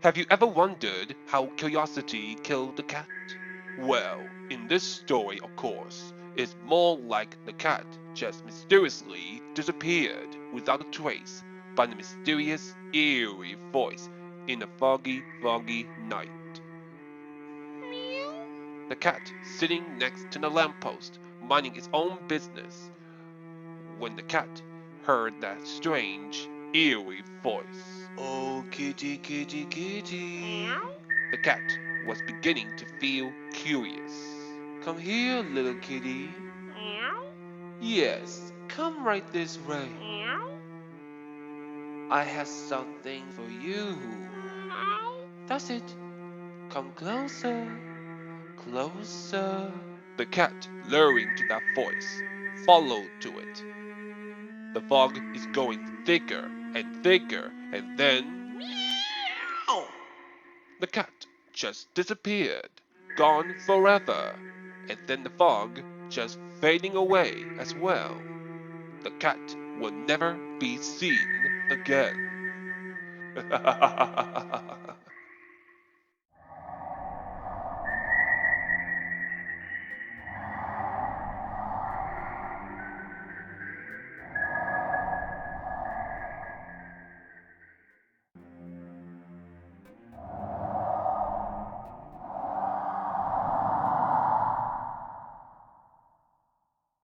Have you ever wondered how curiosity killed the cat? Well, in this story, of course, it's more like the cat just mysteriously disappeared without a trace by the mysterious, eerie voice in a foggy night. The cat sitting next to the lamppost, minding its own business, when the cat heard that strange, eerie voice. Oh, kitty, kitty, kitty. The cat was beginning to feel curious. Come here, little kitty. Yes, come right this way. I have something for you. That's it. Come closer, closer. The cat, luring to that voice, followed to it. The fog is going thicker, and then the cat just disappeared, gone forever. And then the fog just fading away as well. The cat will never be seen again.